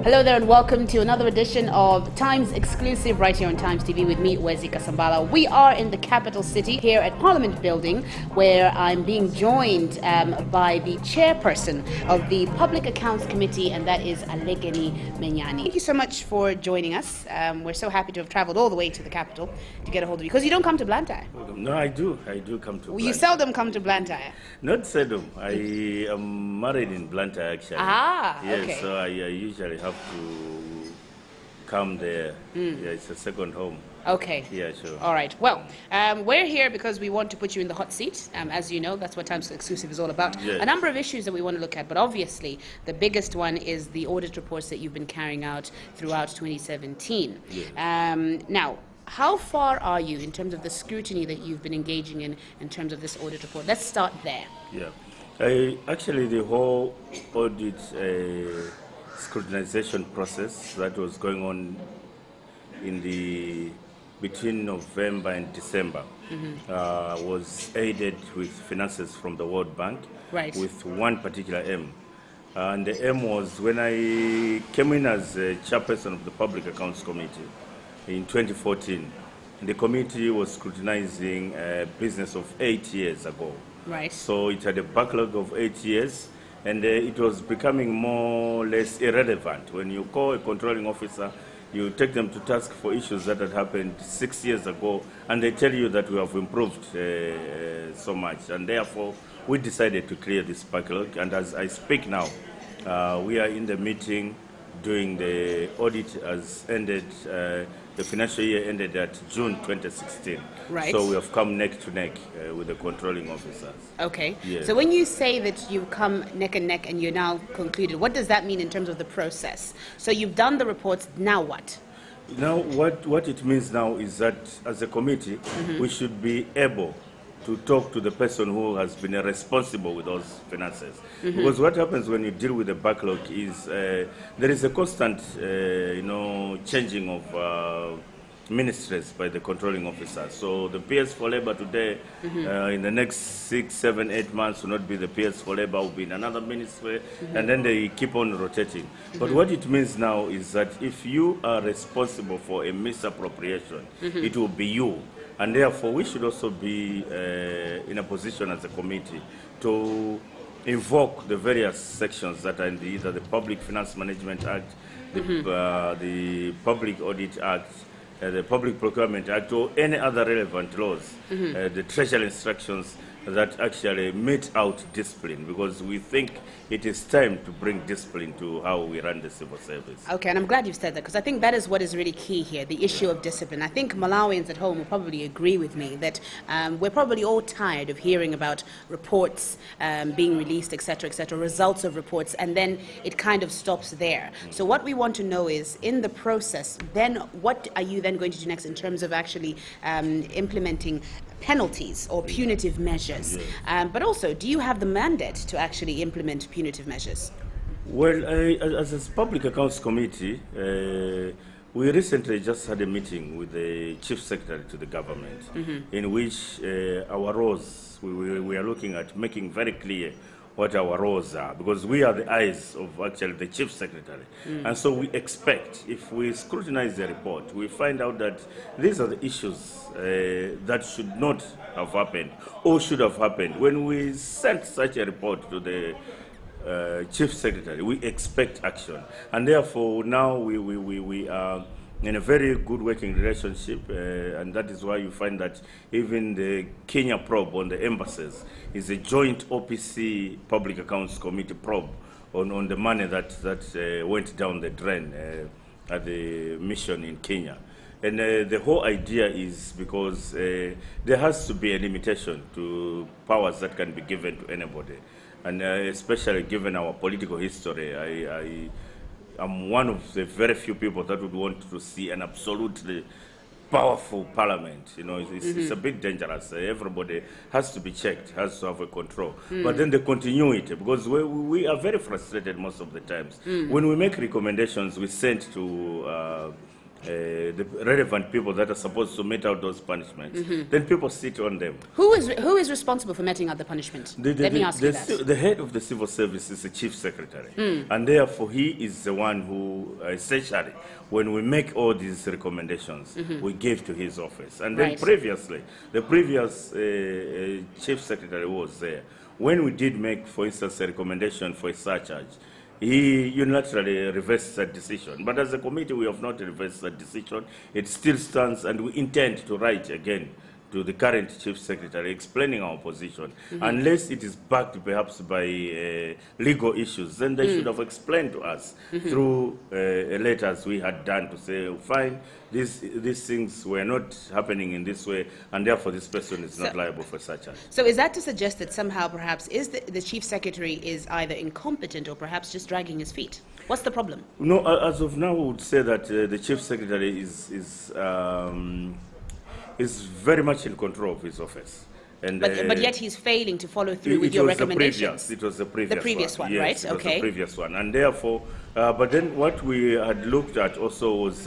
Hello there and welcome to another edition of Times Exclusive right here on Times TV with me, Wezi Kasambala. We are in the capital city here at Parliament Building, where I'm being joined by the chairperson of the Public Accounts Committee, and that is Alekeni Menyani. Thank you so much for joining us. We're so happy to have travelled all the way to the capital to get a hold of you, because you don't come to Blantyre. No, I do come to Blantyre. You seldom come to Blantyre. Not seldom. I am married in Blantyre, actually. Ah, yes, okay. So I usually have to come there. Yeah, it's a second home. Okay. Yeah, sure. All right. Well, we're here because we want to put you in the hot seat. As you know, that's what Times Exclusive is all about. Yes. A number of issues that we want to look at, but obviously the biggest one is the audit reports that you've been carrying out throughout 2017. Yes. Now, how far are you in terms of the scrutiny that you've been engaging in terms of this audit report? Let's start there. Yeah. Actually, the whole audit scrutinization process that was going on in between November and December was aided with finances from the World Bank, right, with one particular aim. And the aim was, when I came in as chairperson of the Public Accounts Committee in 2014, the committee was scrutinizing a business of 8 years ago. Right. So it had a backlog of 8 years, and it was becoming more or less irrelevant. When you call a controlling officer, you take them to task for issues that had happened 6 years ago, and they tell you that we have improved so much. And therefore, we decided to clear this backlog. And as I speak now, we are in the meeting doing the audit has ended. The financial year ended at June 2016. Right. So we have come neck to neck with the controlling officers. Okay. Yes. So when you say that you've come neck and neck and you're now concluded, what does that mean in terms of the process? So you've done the reports, now what? Now, what it means now is that as a committee, we should be able to talk to the person who has been responsible with those finances. Because what happens when you deal with the backlog is there is a constant, changing of ministries by the controlling officer. So the PS for Labor today, in the next 6, 7, 8 months will not be the PS for Labor, will be in another ministry, and then they keep on rotating. But what it means now is that if you are responsible for a misappropriation, it will be you. And therefore, we should also be in a position as a committee to invoke the various sections that are in either the Public Finance Management Act, the Public Audit Act, the Public Procurement Act, or any other relevant laws, the Treasury instructions that actually mete out discipline, because we think it is time to bring discipline to how we run the civil service. Okay, and I'm glad you've said that, because I think that is what is really key here, the issue of discipline. I think Malawians at home will probably agree with me that we're probably all tired of hearing about reports being released, etc., results of reports, and then it kind of stops there. So what we want to know is, in the process, then what are you then going to do next in terms of actually implementing penalties or punitive measures? But also, do you have the mandate to actually implement punitive measures? Well, as a Public Accounts Committee, we recently just had a meeting with the Chief Secretary to the government, in which our roles, we are looking at making very clear what our roles are, because we are the eyes of actually the Chief Secretary. And so we expect, if we scrutinize the report, we find out that these are the issues that should not have happened or should have happened. When we sent such a report to the Chief Secretary, we expect action. And therefore, now we are in a very good working relationship, and that is why you find that even the Kenya probe on the embassies is a joint OPC Public Accounts Committee probe on the money that went down the drain at the mission in Kenya. And the whole idea is because there has to be a limitation to powers that can be given to anybody. And especially given our political history, I'm one of the very few people that would want to see an absolutely powerful parliament. It's a bit dangerous. Everybody has to be checked, has to have a control. But then the continuity, because we are very frustrated most of the times. When we make recommendations, we send to the relevant people that are supposed to mete out those punishments, then people sit on them. Who is responsible for meting out the punishment? Let me ask you that. The head of the civil service is the chief secretary, and therefore he is the one who, essentially, when we make all these recommendations, we give to his office. And then previously, the previous chief secretary was there. When we did make, for instance, a recommendation for a surcharge, he unilaterally reversed that decision. But as a committee, we have not reversed that decision. It still stands, and we intend to write again to the current chief secretary explaining our position. Unless it is backed perhaps by legal issues, then they should have explained to us through letters we had done to say, oh, fine, these things were not happening in this way, and therefore this person is not liable for such act. So is that to suggest that somehow perhaps is the chief secretary is either incompetent or perhaps just dragging his feet? What's the problem? No, as of now, we would say that the chief secretary is very much in control of his office. And, but yet he's failing to follow through with your recommendations. It was the previous one. Yes, right? It was the previous one. And therefore, but then what we had looked at also was,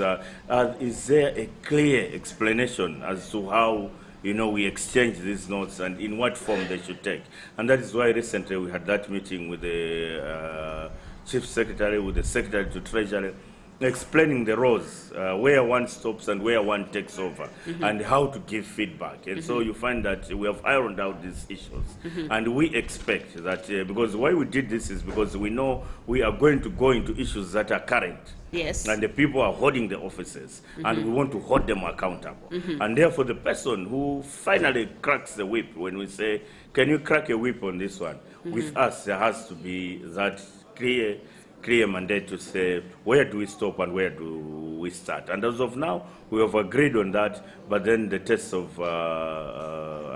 is there a clear explanation as to how, we exchange these notes and in what form they should take? And that is why recently we had that meeting with the chief secretary, with the secretary to treasury, explaining the roles, where one stops and where one takes over, and how to give feedback. And so you find that we have ironed out these issues. And we expect that, because why we did this is because we know we are going to go into issues that are current. Yes. And the people are holding the offices, and we want to hold them accountable. And therefore, the person who finally cracks the whip, when we say, can you crack a whip on this one? With us, there has to be that clear mandate to say, where do we stop and where do we start? And as of now, we have agreed on that, but then the test of,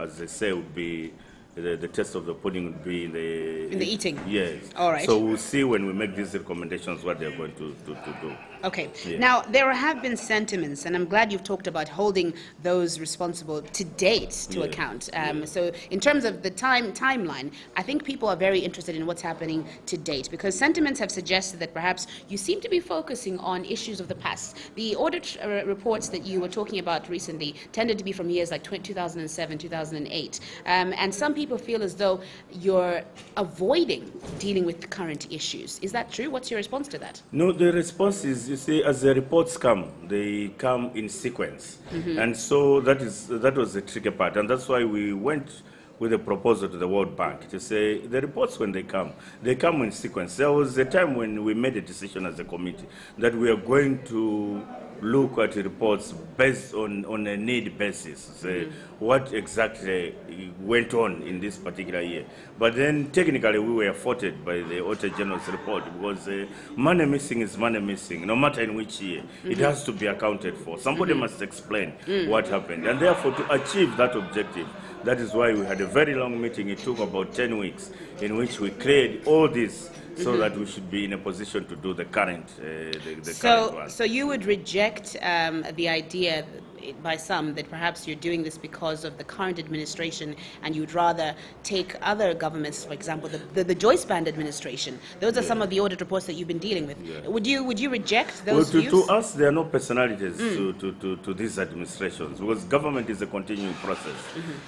as they say, would be, the test of the pudding would be in the eating. Yes. All right. So we'll see when we make these recommendations what they're going to do. Okay. Yeah. Now, there have been sentiments, and I'm glad you've talked about holding those responsible to date to account. So in terms of the timeline, I think people are very interested in what's happening to date, because sentiments have suggested that perhaps you seem to be focusing on issues of the past. The audit reports that you were talking about recently tended to be from years like 2007, 2008. And some people feel as though you're avoiding dealing with current issues. Is that true? What's your response to that? No, the response is, you see, as the reports come, they come in sequence. And so that was the tricky part. And that's why we went with a proposal to the World Bank to say the reports, when they come in sequence. There was a time when we made a decision as a committee that we are going to look at the reports based on a need basis, say what exactly went on in this particular year. But then technically we were faulted by the Auditor General's report because money missing is money missing, no matter in which year. It has to be accounted for. Somebody must explain what happened. And therefore, to achieve that objective, that is why we had a very long meeting. It took about 10 weeks in which we cleared all this so that we should be in a position to do the current, current one. So you would reject the idea by some that perhaps you're doing this because of the current administration, and you'd rather take other governments, for example, the Joyce Band administration. Those are some of the audit reports that you've been dealing with. Would you reject those views? To us, there are no personalities to these administrations, because government is a continuing process.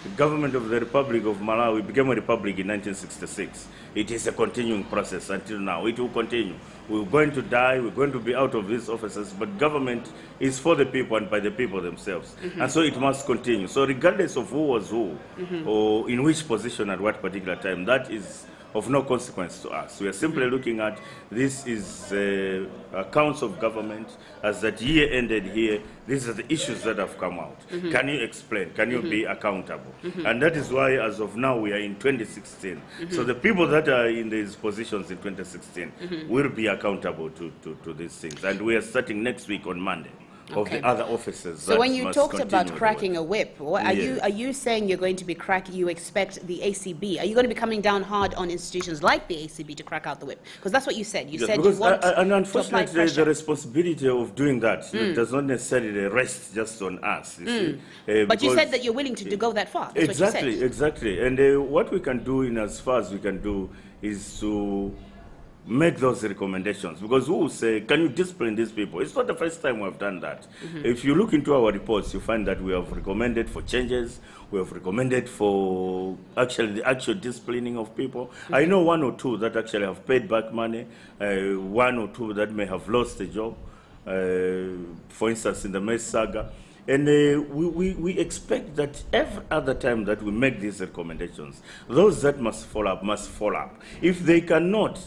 The government of the Republic of Malawi became a republic in 1966. It is a continuing process until now. It will continue. We're going to die, we're going to be out of these offices, but government is for the people and by the people themselves. And so it must continue. So regardless of who was who, or in which position at what particular time, that is of no consequence to us. We are simply looking at this is accounts of government as that year ended here. These are the issues that have come out. Can you explain? Can you be accountable? And that is why, as of now, we are in 2016. So the people that are in these positions in 2016 will be accountable to these things. And we are starting next week on Monday. Of the other officers. So when you talked about cracking a whip, are you saying you're going to be you expect the ACB, are you going to be coming down hard on institutions like the ACB to crack out the whip? Because that's what you said. You said you want and to unfortunately, the responsibility of doing that does not necessarily rest just on us. You see, but you said that you're willing to go that far. That's what you said. Exactly. And what we can do, in as far as we can do, is to make those recommendations, because who will say, can you discipline these people? It's not the first time we have done that. If you look into our reports, you find that we have recommended for changes, we have recommended for actually the actual disciplining of people. I know one or two that actually have paid back money, one or two that may have lost a job, for instance, in the Maize saga. And we expect that every other time that we make these recommendations, those that must follow up must follow up. If they cannot,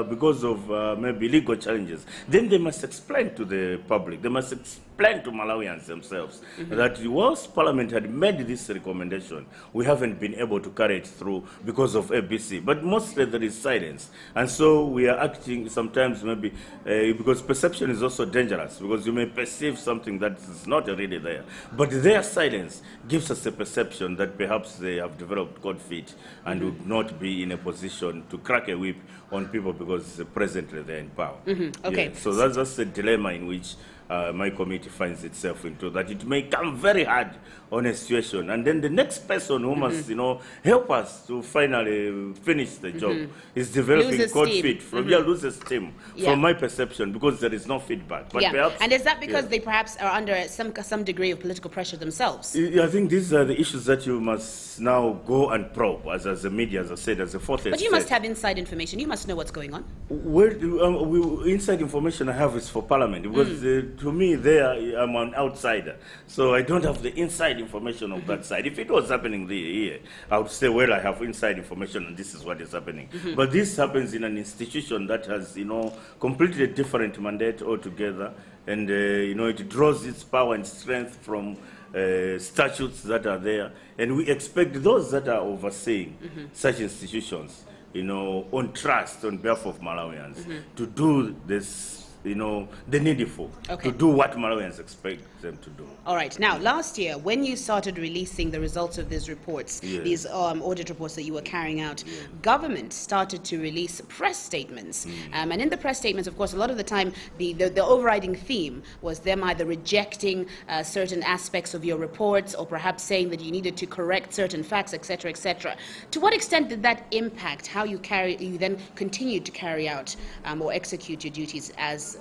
because of maybe legal challenges, then they must explain to the public, they must explain to Malawians themselves that whilst Parliament had made this recommendation, we haven't been able to carry it through because of ABC. But mostly there is silence. And so we are acting sometimes maybe, because perception is also dangerous, because you may perceive something that is not really there. But their silence gives us a perception that perhaps they have developed cold feet and would not be in a position to crack a whip on people because presently they're in power. Okay. Yeah, so that's a dilemma in which my committee finds itself into, that it may come very hard on a situation, and then the next person who must, help us to finally finish the job is developing cold feet from loses steam, from my perception, because there is no feedback. But perhaps, and is that because they perhaps are under some degree of political pressure themselves? I think these are the issues that you must now go and probe, as a media, as I said, as a fourth. But you must have inside information. You must know what's going on. Inside information I have is for Parliament, because to me, there I'm an outsider, so I don't have the inside information of that side. If it was happening here, I would say, well, I have inside information and this is what is happening. But this happens in an institution that has, completely different mandate altogether, and it draws its power and strength from statutes that are there, and we expect those that are overseeing such institutions, on trust on behalf of Malawians, to do this, the needful, to do what Malawians expect them to do. All right. Now, last year, when you started releasing the results of these reports, these audit reports that you were carrying out, government started to release press statements. And in the press statements, of course, a lot of the time, the overriding theme was them either rejecting certain aspects of your reports, or perhaps saying that you needed to correct certain facts, etc., etc. To what extent did that impact how you then continued to carry out or execute your duties as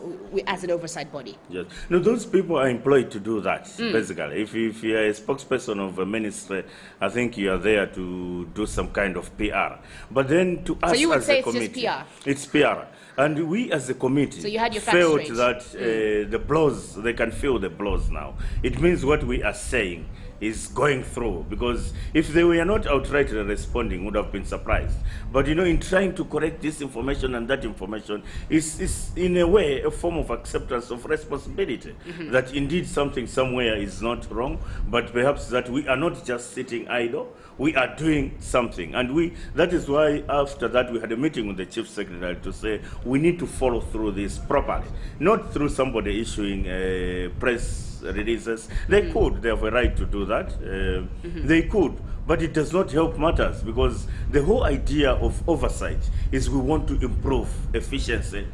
an oversight body? Yes. No, those people are employed to do that, basically. If you are a spokesperson of a ministry, I think you are there to do some kind of PR. But then to us, so you would as say a committee, it's just PR? It's PR. And we as a committee so you had your facts felt straight. that the blows, they can feel the blows now. It means what we are saying is going through, because if they were not outrightly responding, would have been surprised. But in trying to correct this information and that information is in a way a form of acceptance of responsibility, that indeed something somewhere is not wrong, but perhaps that we are not just sitting idle, we are doing something. And that is why after that we had a meeting with the Chief Secretary to say we need to follow through this properly, not through somebody issuing press releases. They could, they have a right to do that. They could, but it does not help matters, because the whole idea of oversight is we want to improve efficiency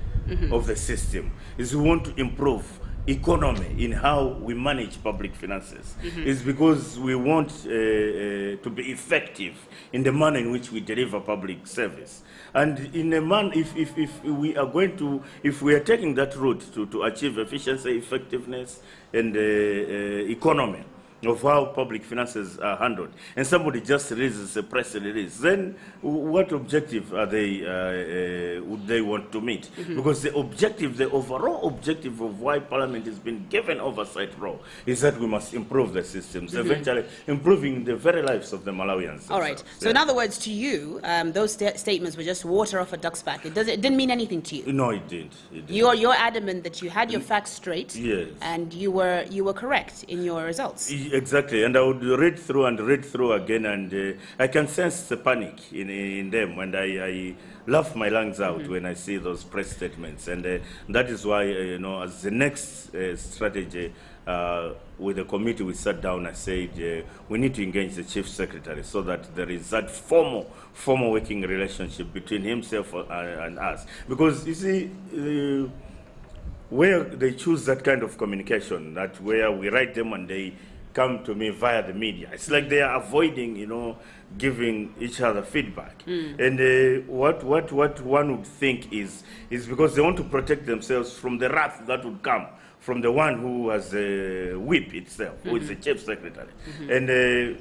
of the system, is we want to improve economy in how we manage public finances. Is because we want to be effective in the manner in which we deliver public service. And in a man, if we are going to, if we are taking that route to achieve efficiency, effectiveness, and economy of how public finances are handled, and somebody just releases a press release, then what objective are they would they want to meet? Because the objective, the overall objective of why Parliament has been given oversight role is that we must improve the systems, eventually improving the very lives of the Malawians. All right. So in other words, to you, those statements were just water off a duck's back. It didn't mean anything to you. No, it didn't. You're adamant that you had your facts straight. Yes. And you were correct in your results. Exactly, and I would read through again, and I can sense the panic in them, and I laugh my lungs out when I see those press statements, and that is why, as the next strategy with the committee, we sat down and said we need to engage the Chief Secretary so that there is that formal working relationship between himself and us, because you see. Where they choose that kind of communication, that where we write them and they come to me via the media. It's like they are avoiding, giving each other feedback. And what one would think is because they want to protect themselves from the wrath that would come from the one who has a whip itself, who is the chief secretary. And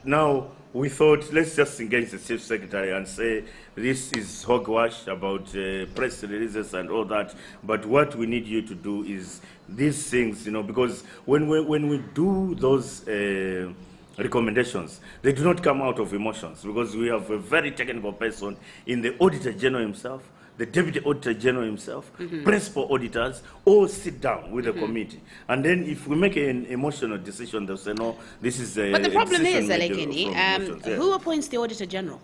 now we thought, let's just engage the chief secretary and say, this is hogwash about press releases and all that, but what we need you to do is these things, because when we do those recommendations, they do not come out of emotions, because we have a very technical person in the Auditor General himself, the Deputy Auditor General himself, principal auditors, all sit down with the committee. And then if we make an emotional decision, they'll say, no, this is a... But the problem is, Alekeni, who appoints the Auditor General?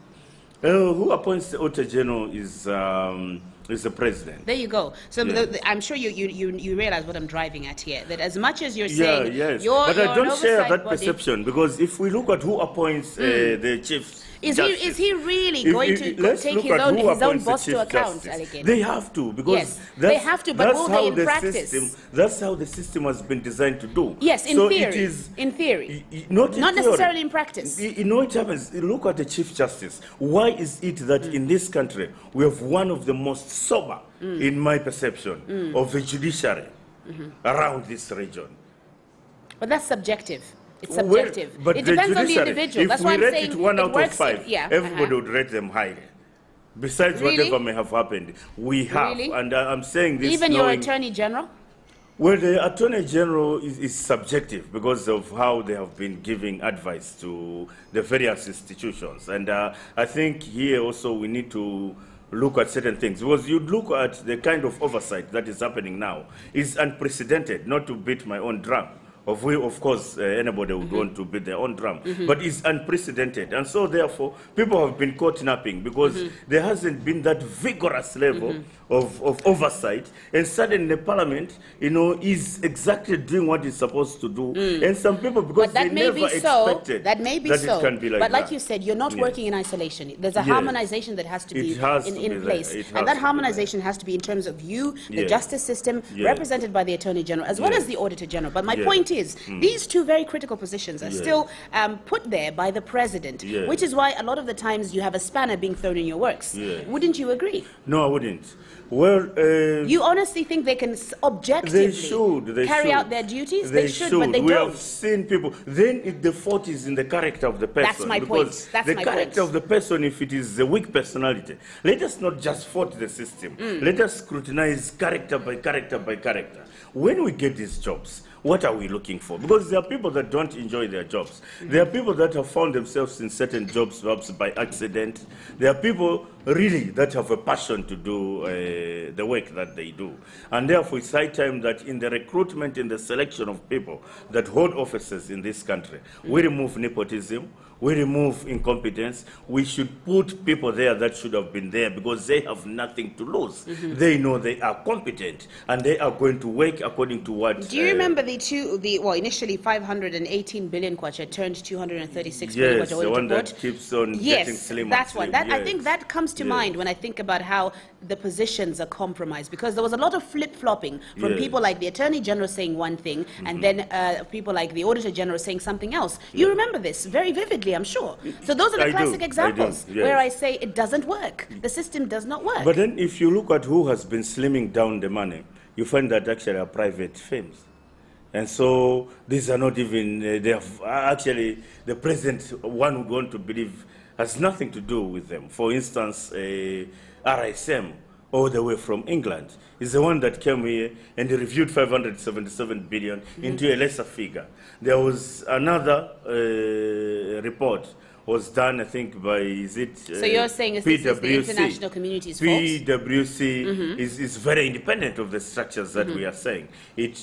Who appoints the Auditor General is the president. There you go. So I'm sure you realize what I'm driving at here, that as much as you're saying... Yes. But I don't share that perception, because if we look at who appoints the chiefs... Is he really going to take his own boss to account, Alekeni? They have to, because they have to, but will they in practice? That's how the system has been designed to do. Yes, in theory. In theory. Not necessarily in practice. It happens. Look at the Chief Justice. Why is it that in this country we have one of the most sober, in my perception, of the judiciary around this region? But that's subjective. It's subjective. But it depends on the individual. That's why I'm saying it 1 out of 5, yeah, everybody would rate them highly. Besides whatever may have happened, we have. Really? And I'm saying this. Even your Attorney General? Well, the Attorney General is subjective because of how they have been giving advice to the various institutions. And I think here also we need to look at certain things, because you look at the kind of oversight that is happening now is unprecedented. Not to beat my own drum, of course, anybody would want to beat their own drum, but it's unprecedented. And so, therefore, people have been caught napping because there hasn't been that vigorous level of oversight. And suddenly the parliament, is exactly doing what it's supposed to do. And some people, because they never expected that may be that so. It can be like but like that. You said, you're not working in isolation. There's a harmonization that has to be in place. And that harmonization has to be in terms of you, the justice system, represented by the Attorney General, as well as the Auditor General. But my point is, these two very critical positions are still put there by the president, which is why a lot of the times you have a spanner being thrown in your works. Wouldn't you agree? No, I wouldn't. Well, you honestly think they can objectively carry out their duties? They should, but they don't. We have seen people. Then the fault is in the character of the person. That's my point. The character of the person, if it is a weak personality, let us not just fault the system. Let us scrutinize character by character by character. When we get these jobs, what are we looking for? Because there are people that don't enjoy their jobs. There are people that have found themselves in certain jobs perhaps by accident. There are people really that have a passion to do the work that they do. And therefore it's high time that in the recruitment, in the selection of people that hold offices in this country, we remove nepotism, we remove incompetence. We should put people there that should have been there because they have nothing to lose. They know they are competent and they are going to work according to what... Do you remember initially 518 billion kwacha turned 236 billion kwacha? Yes, the one that keeps on getting slimmer. That's one. I think that comes to mind when I think about how the positions are compromised, because there was a lot of flip-flopping from people like the Attorney General saying one thing and then people like the Auditor General saying something else. You remember this very vividly, I'm sure. So those are the classic examples where I say it doesn't work. The system does not work. But then if you look at who has been slimming down the money, you find that actually are private firms. And so these are not even, they have actually, the president, one would want to believe, has nothing to do with them. For instance, RSM, all the way from England, is the one that came here and reviewed 577 billion into a lesser figure. There was another report was done, I think, by, is it so you're saying this is the international community's fault? PwC is very independent of the structures that we are saying. It,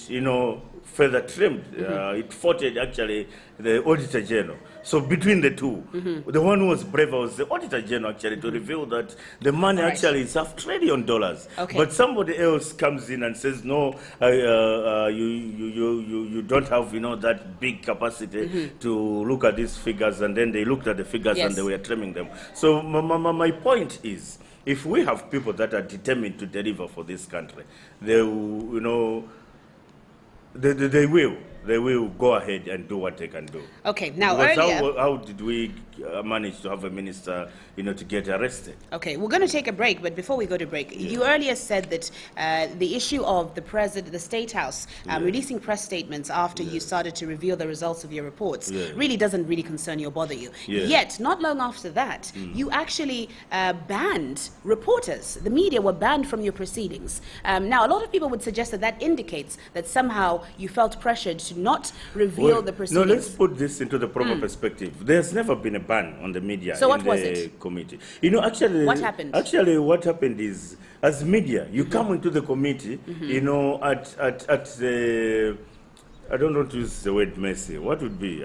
further trimmed. It fought actually the Auditor General. So between the two, the one who was braver was the Auditor General actually to reveal that the money actually is $500 billion. But somebody else comes in and says, no, you don't have that big capacity to look at these figures, and then they looked at the figures and they were trimming them. So my point is, if we have people that are determined to deliver for this country, they will. They will. they will go ahead and do what they can do. Okay, now because earlier... how did we manage to have a minister, to get arrested? Okay, we're going to take a break, but before we go to break, you earlier said that the issue of the president, the State House, releasing press statements after you started to reveal the results of your reports really doesn't really concern you or bother you. Yet, not long after that, you actually banned reporters. The media were banned from your proceedings. Now, a lot of people would suggest that that indicates that somehow you felt pressured to not reveal the proceedings. No, let's put this into the proper perspective. There's never been a ban on the media what in was the it? committee. Actually, what happened? Actually, what happened is, as media, you come into the committee, at the, I don't want to use the word messy. What would be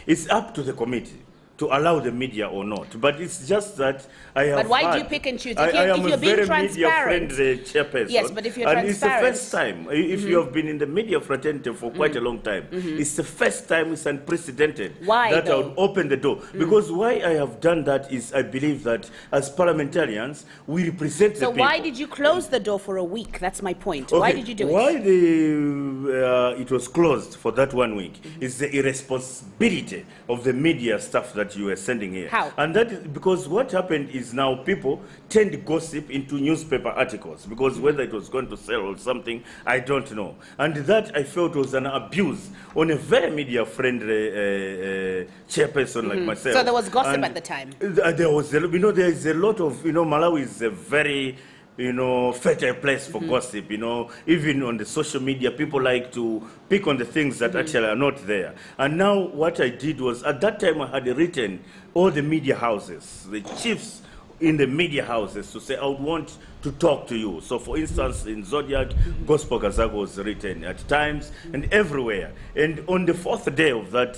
it's up to the committee to allow the media or not. But it's just that I have. But why do you pick and choose? I am if a you're being very media-friendly chairperson. Yes, but if you're and transparent... it's the first time. If you have been in the media fraternity for quite a long time, it's the first time, it's unprecedented. Why, that though? I would open the door. Because why I have done that is I believe that as parliamentarians, we represent the people. So why did you close the door for a week? That's my point. Okay. Why did you do why it? It was closed for that 1 week is the irresponsibility of the media stuff that you were sending here. How? And that is because what happened is now people tend gossip into newspaper articles because whether it was going to sell or something, I don't know. And that I felt was an abuse on a very media-friendly chairperson like myself. So there was gossip at the time? There was, there is a lot of, Malawi is a very... fertile place for gossip, even on the social media, people like to pick on the things that actually are not there. And now what I did was, at that time I had written all the media houses, the chiefs in the media houses to say, I would want to talk to you. So for instance, in Zodiac, Gospel Kazago was written at times and everywhere. And on the fourth day of that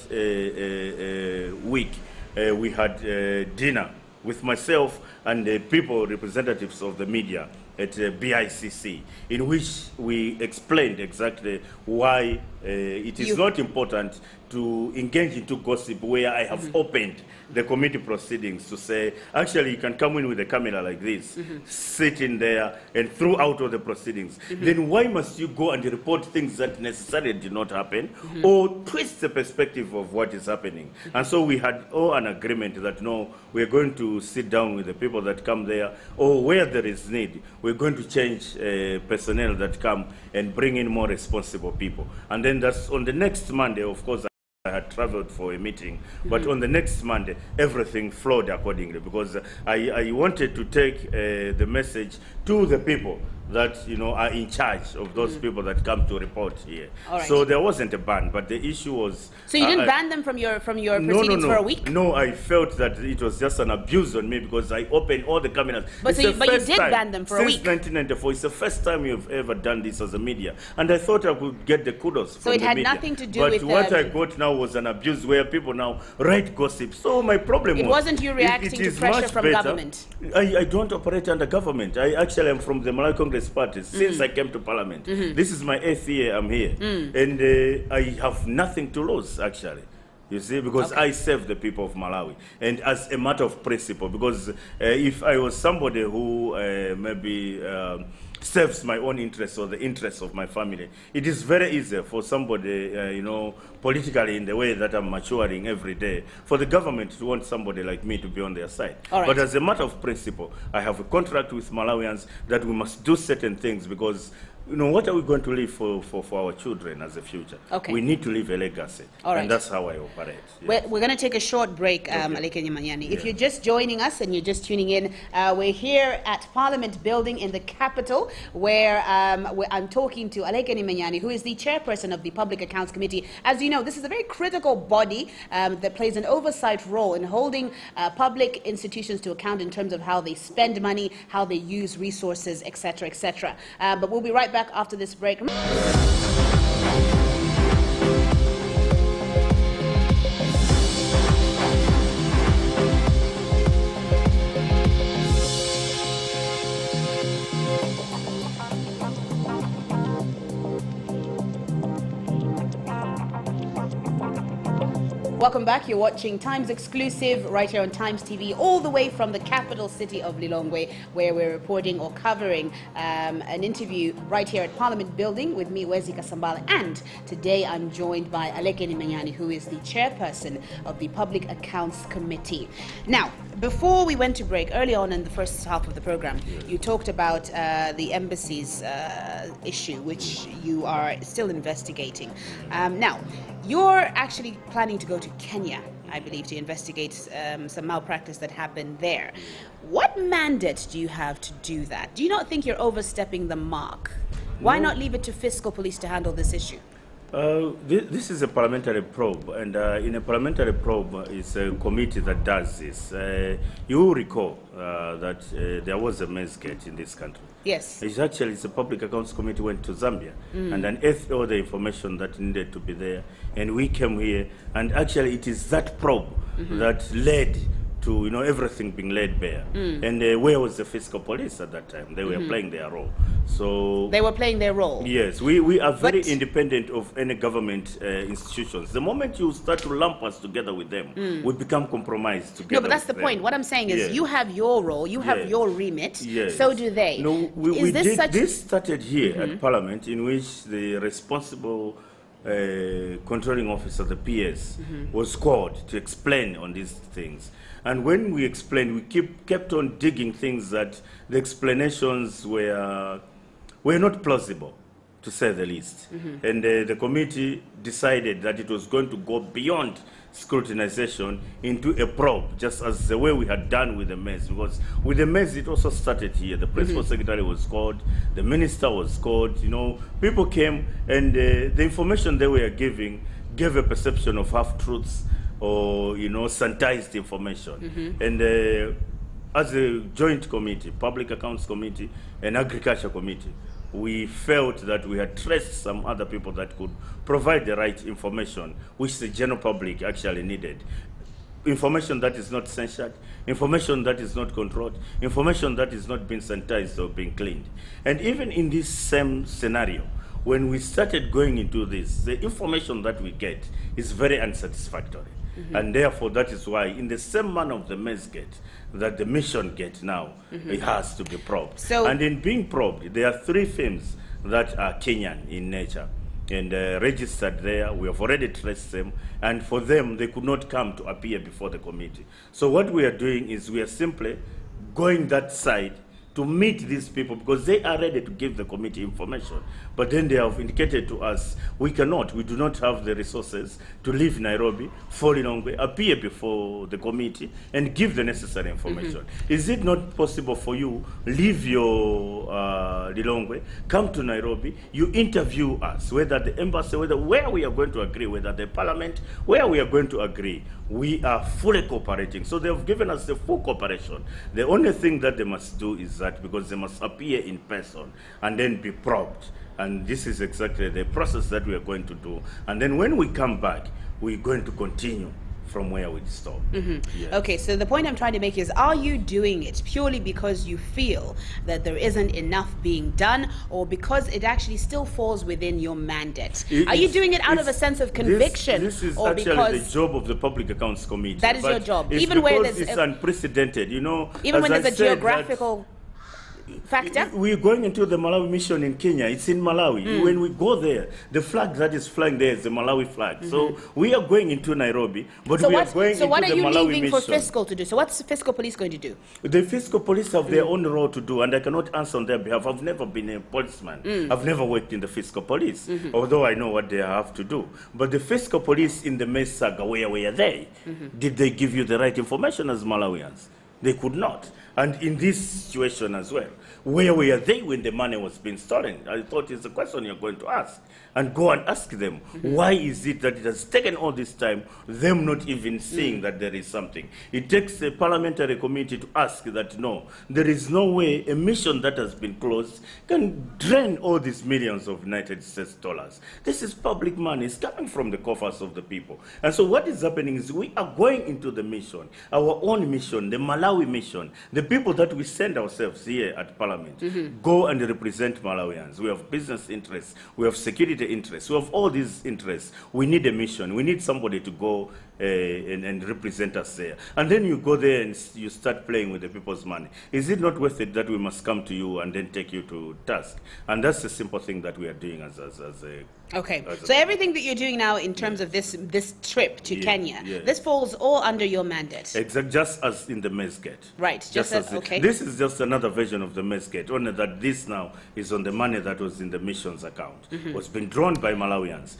week, we had dinner with myself and the people, representatives of the media at BICC, in which we explained exactly why it is not important to engage into gossip where I have opened the committee proceedings to say, actually, you can come in with a camera like this, sit in there, and throughout all the proceedings. Then why must you go and report things that necessarily did not happen, or twist the perspective of what is happening? And so we had an agreement that, no, we're going to sit down with the people that come there, or where there is need, we're going to change personnel that come and bring in more responsible people. And then that's on the next Monday, of course, I had traveled for a meeting, but on the next Monday, everything flowed accordingly because I wanted to take the message to the people that are in charge of those people that come to report here. Right. So there wasn't a ban, but the issue was. So you didn't ban them from your proceedings for a week? No, I felt that it was just an abuse on me because I opened all the cameras. But you did ban them for a week. Since 1994, it's the first time you've ever done this as a media, and I thought I would get the kudos from the media. So it had nothing to do with. But what I got now was an abuse where people now write gossip. So my problem was. It wasn't you reacting to pressure from government. I don't operate under government. I actually am from the Malawi Congress Party since I came to Parliament. This is my 8th year I'm here, and I have nothing to lose actually. You see, because I serve the people of Malawi, and as a matter of principle, because if I was somebody who maybe serves my own interests or the interests of my family, it is very easy for somebody, politically in the way that I'm maturing every day, for the government to want somebody like me to be on their side. But as a matter of principle, I have a contract with Malawians that we must do certain things because what are we going to leave for our children as a future? We need to leave a legacy. And that's how I operate. Yes. We're going to take a short break, Alekeni Menyani. If you're just joining us and you're just tuning in, we're here at Parliament Building in the capital, where I'm talking to Alekeni Menyani, who is the chairperson of the Public Accounts Committee. As you know, this is a very critical body that plays an oversight role in holding public institutions to account in terms of how they spend money, how they use resources, etc., etc. But we'll be right back after this break. welcome back. You're watching Times Exclusive right here on Times TV, all the way from the capital city of Lilongwe, where we're reporting or covering an interview right here at Parliament Building with me, Wezi Kasambala. And today I'm joined by Alekeni Menyani, who is the chairperson of the Public Accounts Committee. Now, before we went to break, early on in the first half of the program, you talked about the embassy's issue, which you are still investigating. Now, you're actually planning to go to Kenya, I believe, to investigate some malpractice that happened there. What mandate do you have to do that? Do you not think you're overstepping the mark? Why not leave it to fiscal police to handle this issue? This is a parliamentary probe, and in a parliamentary probe, it's a committee that does this. You will recall that there was a maize gate in this country. Yes. It's a Public Accounts Committee went to Zambia and unearthed all the information that needed to be there, and we came here, and actually it is that probe that led to everything being laid bare. And where was the fiscal police at that time? They were playing their role. So they were playing their role. Yes, we are very independent of any government institutions. The moment you start to lump us together with them, we become compromised together. No, but that's the point. What I'm saying is, you have your role, you have your remit. So do they. No, this started here at Parliament, in which the responsible controlling officer, the PS, was called to explain on these things. And when we explained, we kept on digging things that the explanations were not plausible, to say the least. And the committee decided that it was going to go beyond scrutinization into a probe, just as the way we had done with the maize. Because with the maize, it also started here. The principal secretary was called, the minister was called, people came, and the information they were giving gave a perception of half-truths or, sanitized information. And as a joint committee, Public Accounts Committee and Agriculture Committee, we felt that we had traced some other people that could provide the right information, which the general public actually needed. Information that is not censored, information that is not controlled, information that is not being sanitized or being cleaned. And even in this same scenario, when we started going into this, the information that we get is very unsatisfactory. And therefore, that is why, in the same manner of the maize gate, that the mission gate now, it has to be probed. And in being probed, there are 3 firms that are Kenyan in nature and registered there. We have already traced them, and for them, they could not come to appear before the committee. So what we are doing is we are simply going that side to meet these people, because they are ready to give the committee information. But then they have indicated to us, we do not have the resources to leave Nairobi, for Lilongwe, appear before the committee, and give the necessary information. Is it not possible for you, leave your Lilongwe, come to Nairobi, you interview us, whether the embassy, where we are going to agree, whether the parliament, where we are going to agree, we are fully cooperating. So they have given us the full cooperation. The only thing that they must do is that, because they must appear in person and then be probed. And this is exactly the process that we are going to do. And then when we come back, we're going to continue from where we stopped. Okay, so the point I'm trying to make is, are you doing it purely because you feel that there isn't enough being done, or because it actually still falls within your mandate? Are you doing it out of a sense of conviction? This is actually the job of the Public Accounts Committee. That is your job. Even where it's unprecedented, even when there's a geographical factor? We're going into the Malawi mission in Kenya. It's in Malawi. When we go there, the flag that is flying there is the Malawi flag. So we are going into Nairobi, but we are going into the Malawi mission. So what are you leaving for fiscal to do? So what's the fiscal police going to do? The fiscal police have their own role to do, and I cannot answer on their behalf. I've never been a policeman. I've never worked in the fiscal police, although I know what they have to do. But the fiscal police in the maize saga, where were they? Did they give you the right information as Malawians? They could not. And in this situation as well, where were they when the money was being stolen? I thought it's a question you're going to ask. And go and ask them, why is it that it has taken all this time, them not even seeing that there is something? It takes a parliamentary committee to ask that, no, there is no way a mission that has been closed can drain all these millions of United States dollars. This is public money. It's coming from the coffers of the people. And so what is happening is we are going into the mission, our own mission, the Malawi mission. The people that we send ourselves here at Parliament go and represent Malawians. We have business interests. We have security interests. We have all these interests. We need a mission. We need somebody to go and represent us there. And then you go there and you start playing with the people's money. Is it not worth it that we must come to you and then take you to task? And that's the simple thing that we are doing as a... Okay, so everything that you're doing now in terms of this trip to Kenya, this falls all under your mandate. Exactly, just as in the maize gate. Right, just as, okay. This is just another version of the maize gate, only that this now is on the money that was in the mission's account. Was been drawn by Malawians,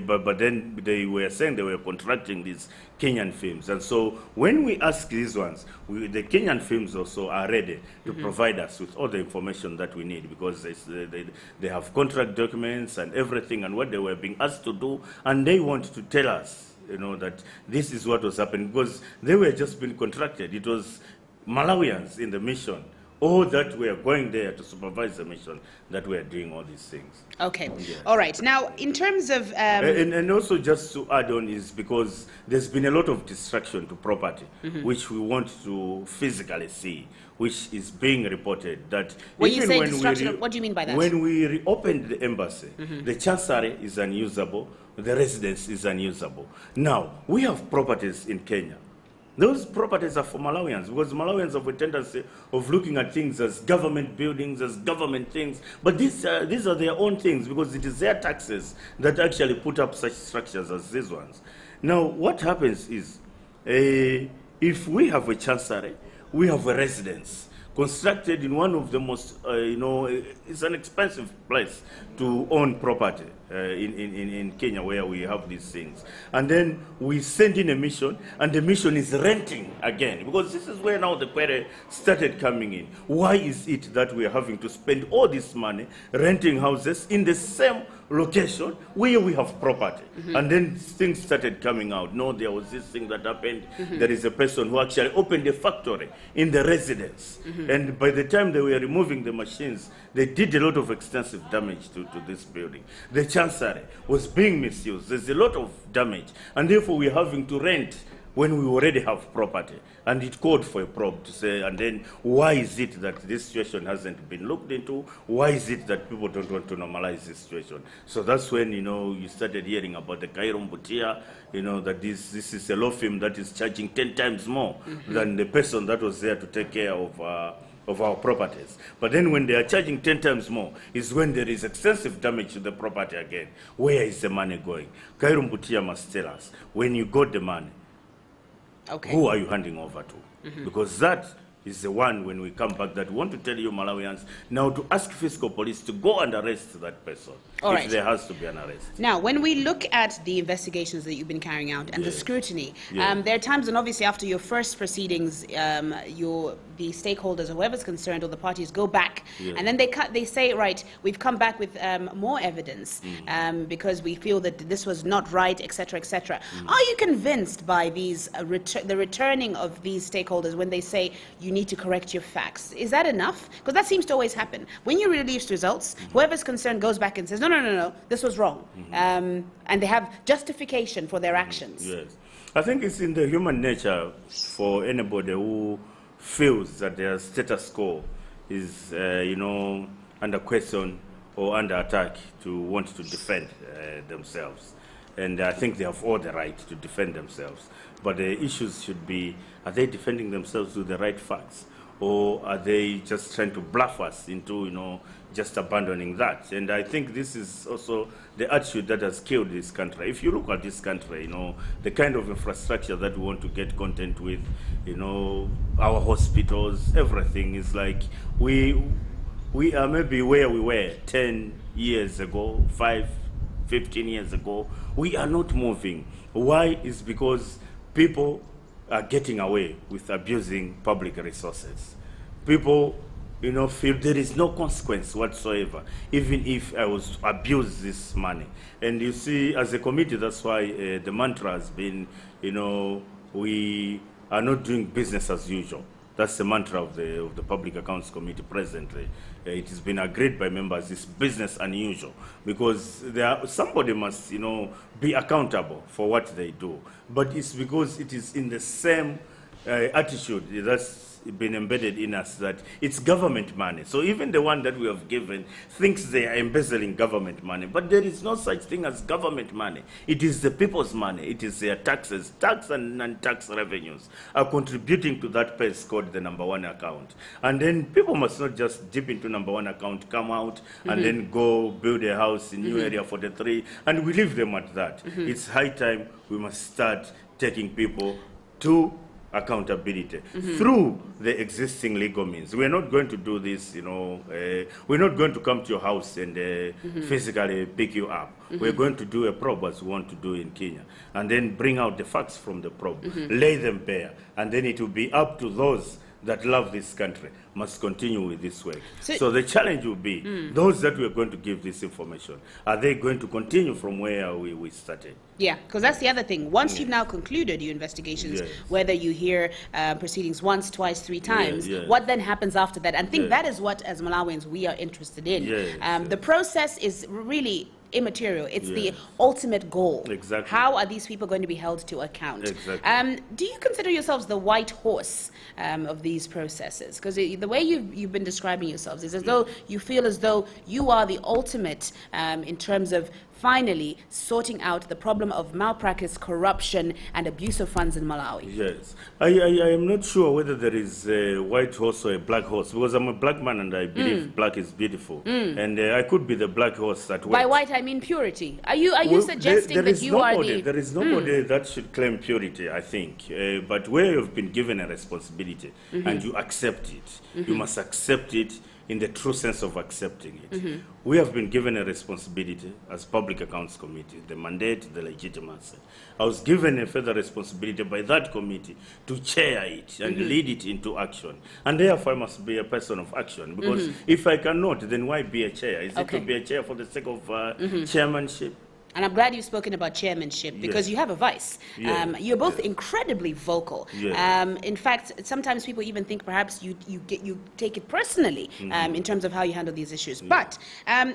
but then they were saying they were contracting these Kenyan firms. And so when we ask these ones, the Kenyan firms also are ready to provide us with all the information that we need, because they have contract documents and everything and what they were being asked to do, and they want to tell us, you know, that this is what was happening, because they were just being contracted. It was Malawians in the mission, all that were going there to supervise the mission, that were doing all these things. Okay. Yeah. All right. Now, in terms of... And also just to add on is because there's been a lot of destruction to property, which we want to physically see, which is being reported. That when you say destruction, what do you mean by that? When we reopened the embassy, the chancery is unusable, the residence is unusable. Now, we have properties in Kenya. Those properties are for Malawians, because Malawians have a tendency of looking at things as government buildings, as government things. But these are their own things, because it is their taxes that actually put up such structures as these ones. Now, what happens is, if we have a chancery, we have a residence constructed in one of the most, it's an expensive place to own property in Kenya, where we have these things. And then we send in a mission, and the mission is renting again, because this is where now the query started coming in. Why is it that we are having to spend all this money renting houses in the same location where we have property? And then things started coming out. No, there was this thing that happened. There is a person who actually opened a factory in the residence. And by the time they were removing the machines, they did a lot of extensive damage to this building. The chancery was being misused. There's a lot of damage. And therefore, we're having to rent when we already have property. And it called for a probe to say, and then why is it that this situation hasn't been looked into? Why is it that people don't want to normalize this situation? So that's when, you started hearing about the Cairo Mbutia, that this is a law firm that is charging 10 times more than the person that was there to take care of our properties. But then when they are charging 10 times more is when there is extensive damage to the property again. Where is the money going? Cairo Mbutia must tell us, when you got the money, who are you handing over to? Because that is the one, when we come back, that we want to tell you Malawians now to ask fiscal police to go and arrest that person if there has to be an arrest. Now, when we look at the investigations that you've been carrying out and the scrutiny, there are times, and obviously after your first proceedings, the stakeholders, or whoever's concerned, or the parties go back, and then they say, right, we've come back with more evidence because we feel that this was not right, etc., etc. Are you convinced by these the returning of these stakeholders when they say you need to correct your facts? Is that enough? Because that seems to always happen. When you release results, whoever's concerned goes back and says, no, this was wrong. And they have justification for their actions. Yes. I think it's in the human nature for anybody who feels that their status quo is, under question or under attack, to want to defend themselves. And I think they have all the right to defend themselves. But the issues should be, are they defending themselves with the right facts? Or are they just trying to bluff us into, just abandoning that? And I think this is also the attitude that has killed this country. If you look at this country, the kind of infrastructure that we want to get content with, our hospitals, everything is like we are maybe where we were 10 years ago, 15 years ago. We are not moving. Why? Is because people are getting away with abusing public resources. People, feel there is no consequence whatsoever, even if I was to abuse this money. And you see, as a committee, that's why the mantra has been, we are not doing business as usual. That's the mantra of the Public Accounts Committee presently. It has been agreed by members, it's business unusual, because somebody must, be accountable for what they do. But it's because it is in the same attitude that's been embedded in us that it's government money. So even the one that we have given thinks they are embezzling government money. But there is no such thing as government money. It is the people's money. It is their taxes. Tax and non-tax revenues are contributing to that place called the number one account. And then people must not just dip into number one account, come out, and then go build a house in new area 43, and we leave them at that. It's high time we must start taking people to accountability through the existing legal means. We're not going to do this, we're not going to come to your house and physically pick you up. We're going to do a probe as we want to do in Kenya, and then bring out the facts from the probe, lay them bare, and then it will be up to those that love this country must continue with this work. So the challenge will be, those that we are going to give this information, are they going to continue from where we started? Yeah, because that's the other thing. Once you've now concluded your investigations, whether you hear proceedings once, twice, 3 times, what then happens after that? And I think that is what, as Malawians, we are interested in. The process is really immaterial. It's the ultimate goal. Exactly. How are these people going to be held to account? Exactly. Do you consider yourselves the white horse of these processes? Because the way you've been describing yourselves is as though you feel as though you are the ultimate in terms of finally sorting out the problem of malpractice, corruption, and abuse of funds in Malawi. Yes. I am not sure whether there is a white horse or a black horse, because I'm a black man and I believe black is beautiful. And I could be the black horse that By white, I mean purity. Are you suggesting that you are the... There is nobody that should claim purity, I think. But where you've been given a responsibility and you accept it, you must accept it in the true sense of accepting it. We have been given a responsibility as Public Accounts Committee, the mandate, the legitimacy. I was given a further responsibility by that committee to chair it and lead it into action. And therefore I must be a person of action, because if I cannot, then why be a chair? Is it to be a chair for the sake of chairmanship? And I'm glad you've spoken about chairmanship, because you have a vice. You're both incredibly vocal. In fact, sometimes people even think perhaps you take it personally in terms of how you handle these issues. But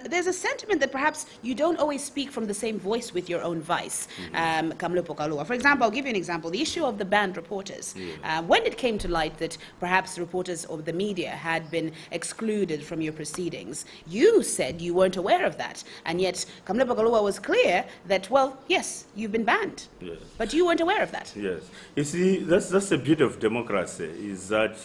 there's a sentiment that perhaps you don't always speak from the same voice with your own vice. Kamlepo Kalua. For example, I'll give you an example. The issue of the banned reporters. When it came to light that perhaps reporters or the media had been excluded from your proceedings, you said you weren't aware of that. And yet Kamlepo Kalua was clear that, well, yes, you've been banned, but you weren't aware of that. Yes. You see, that's the beauty of democracy, is that,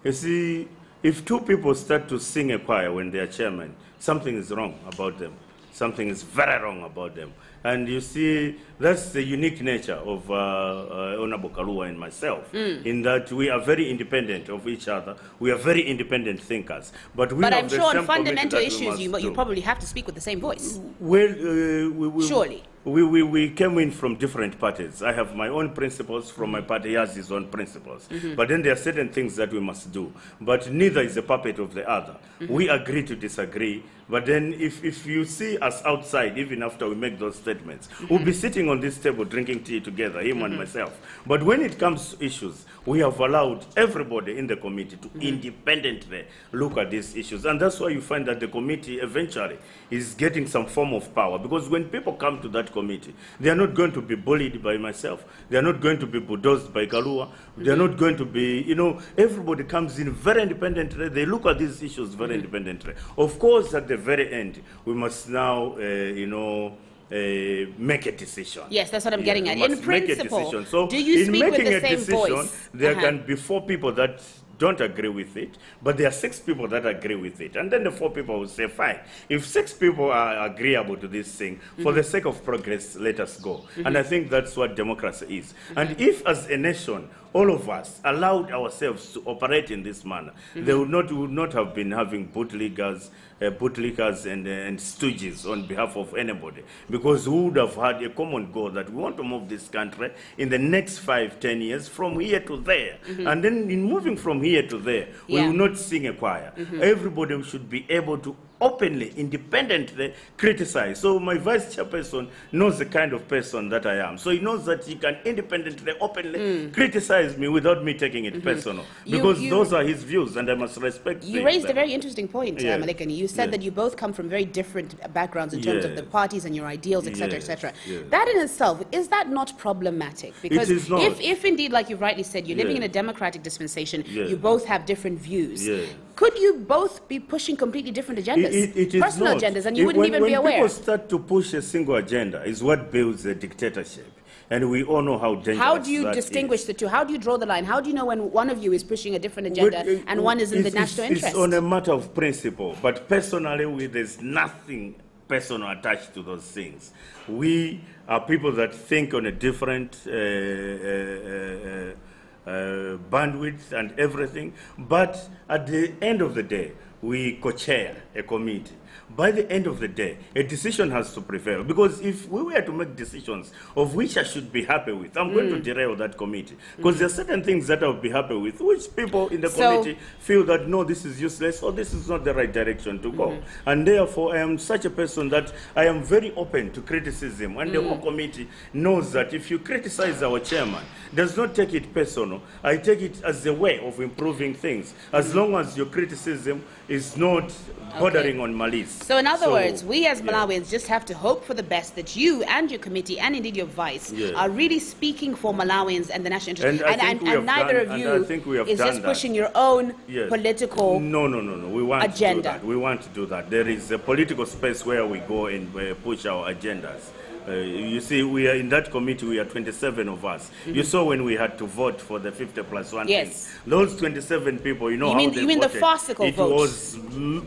you see, if 2 people start to sing a choir when they are chairman, something is wrong about them. Something is very wrong about them. And you see, that's the unique nature of Honorable Kalua and myself, in that we are very independent of each other. We are very independent thinkers. But I'm sure on fundamental issues, you probably have to speak with the same voice. Well, surely. We came in from different parties. I have my own principles, from my party has his own principles. But then there are certain things that we must do. But neither is a puppet of the other. We agree to disagree. But then if you see us outside, even after we make those statements, we'll be sitting on this table drinking tea together, him and myself. But when it comes to issues, we have allowed everybody in the committee to independently look at these issues. And that's why you find that the committee eventually is getting some form of power. Because when people come to that committee, they are not going to be bullied by myself. They are not going to be bulldozed by Kalua. They are not going to be, everybody comes in very independently. They look at these issues very independently. Of course, at the very end, we must now, make a decision. Yes, that's what I'm getting at. In principle, so do you speak with the same voice? There can be 4 people that don't agree with it, but there are 6 people that agree with it. And then the 4 people will say, fine, if 6 people are agreeable to this thing, for the sake of progress, let us go. And I think that's what democracy is. And if as a nation, all of us allowed ourselves to operate in this manner, we would not have been having bootlickers and stooges on behalf of anybody, because we would have had a common goal that we want to move this country in the next 5-10 years from here to there. And then in moving from here to there, we will not sing a choir. Everybody should be able to openly, independently criticize. So my vice chairperson knows the kind of person that I am. So he knows that he can independently, openly criticize me without me taking it personal. Because those are his views, and I must respect You raised a very interesting point, Alekeni. You said that you both come from very different backgrounds in terms of the parties and your ideals, etc., etc. That in itself, is that not problematic? Because if indeed, like you've rightly said, you're living in a democratic dispensation, you both have different views. Could you both be pushing completely different agendas, personal agendas, and you wouldn't even be aware? When people start to push a single agenda, is what builds a dictatorship. And we all know how dangerous that is. How do you distinguish the two? How do you draw the line? How do you know when one of you is pushing a different agenda and one is in the national interest? It's on a matter of principle. But personally, there's nothing personal attached to those things. We are people that think on a different bandwidth and everything, but at the end of the day, we co-chair a committee. By the end of the day, a decision has to prevail. Because if we were to make decisions of which I should be happy with, I'm going to derail that committee. Because there are certain things that I'll be happy with, which people in the committee feel that, no, this is useless, or this is not the right direction to go. And therefore, I am such a person that I am very open to criticism. And the whole committee knows that if you criticize our chairman, does not take it personal. I take it as a way of improving things, as long as your criticism is not bordering on malice. So in other words, we as Malawians just have to hope for the best, that you and your committee and indeed your vice are really speaking for Malawians and the national interest. And neither of you is just pushing your own political We want agenda. To do that. We want to do that. There is a political space where we go and push our agendas. You see, we are in that committee, we are 27 of us. You saw when we had to vote for the 50+1 thing. Those 27 people, you mean voted. The farcical vote?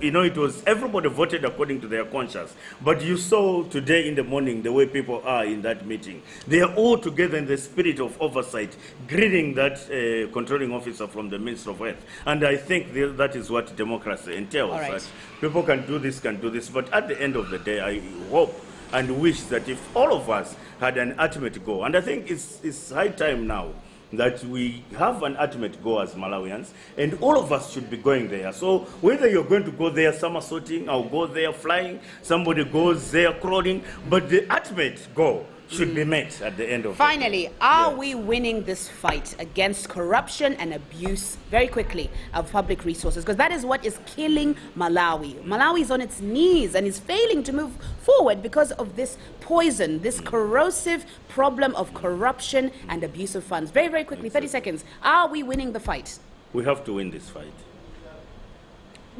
It was, everybody voted according to their conscience. But you saw today in the morning the way people are in that meeting. They are all together in the spirit of oversight, greeting that controlling officer from the Ministry of Health. And I think that is what democracy entails. That people can do this, but at the end of the day, I hope and wish that if all of us had an ultimate goal, and I think it's high time now that we have an ultimate goal as Malawians, and all of us should be going there. So whether you're going to go there somersaulting, or go there flying, somebody goes there crawling, but the ultimate goal should be met at the end of the day. Finally, are we winning this fight against corruption and abuse, very quickly, of public resources? Because that is what is killing Malawi. Malawi is on its knees and is failing to move forward because of this poison, this corrosive problem of corruption and abuse of funds. Very, very quickly, 30 seconds. Are we winning the fight? We have to win this fight.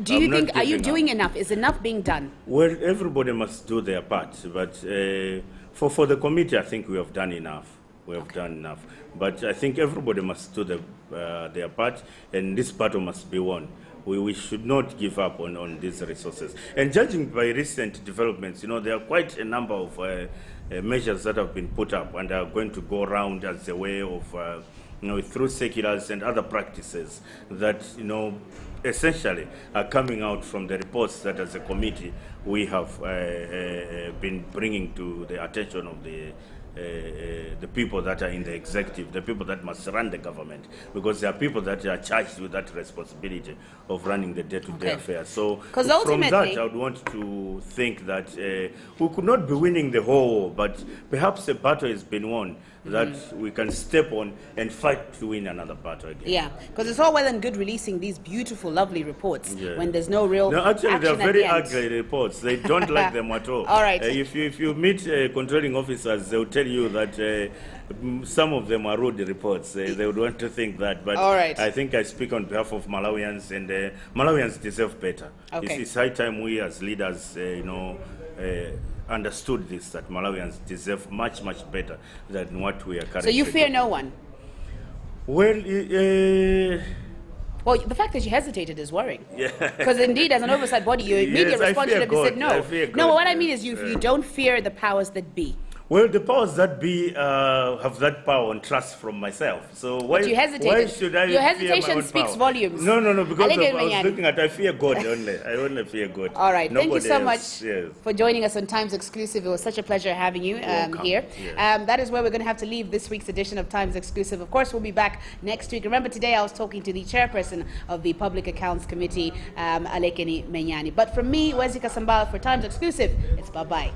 Do you think, are you doing enough? Is enough being done? Well, everybody must do their part, but for the committee, I think we have done enough. We have done enough. But I think everybody must do their part, and this battle must be won. We should not give up on these resources. And judging by recent developments, there are quite a number of measures that have been put up and are going to go around as a way of, through seculars and other practices that, essentially are coming out from the reports that as a committee we have been bringing to the attention of the people that are in the executive, the people that must run the government, because there are people that are charged with that responsibility of running the day-to-day affairs. So from that, I would want to think that we could not be winning the whole war, but perhaps a battle has been won that we can step on and fight to win another battle again. Yeah, because it's all well and good releasing these beautiful, lovely reports when there's no real actually, action they're very ugly reports. They don't like them at all. All right. If you meet controlling officers, they'll tell you that some of them are rude reports. They would want to think that. But I think I speak on behalf of Malawians, and Malawians deserve better. It's high time we as leaders, understood this, that Malawians deserve much, much better than what we are currently. So you fear no one? Well, well, the fact that you hesitated is worrying. Because indeed, as an oversight body, your immediate response should have said no. No, what I mean is you don't fear the powers that be. Well, the powers that be have that power and trust from myself. So why, but you hesitated. Why should I Your fear hesitation my own speaks power? volumes. No, because Alekeni I was Menyani. looking at, I fear God only. I only fear God. All right. Thank you Nobody so else. much for joining us on Times Exclusive. It was such a pleasure having you here. Yes. That is where we're going to have to leave this week's edition of Times Exclusive. Of course, we'll be back next week. Remember, today I was talking to the chairperson of the Public Accounts Committee, Alekeni Menyani. But from me, Wezi Kasambala, for Times Exclusive, it's bye-bye.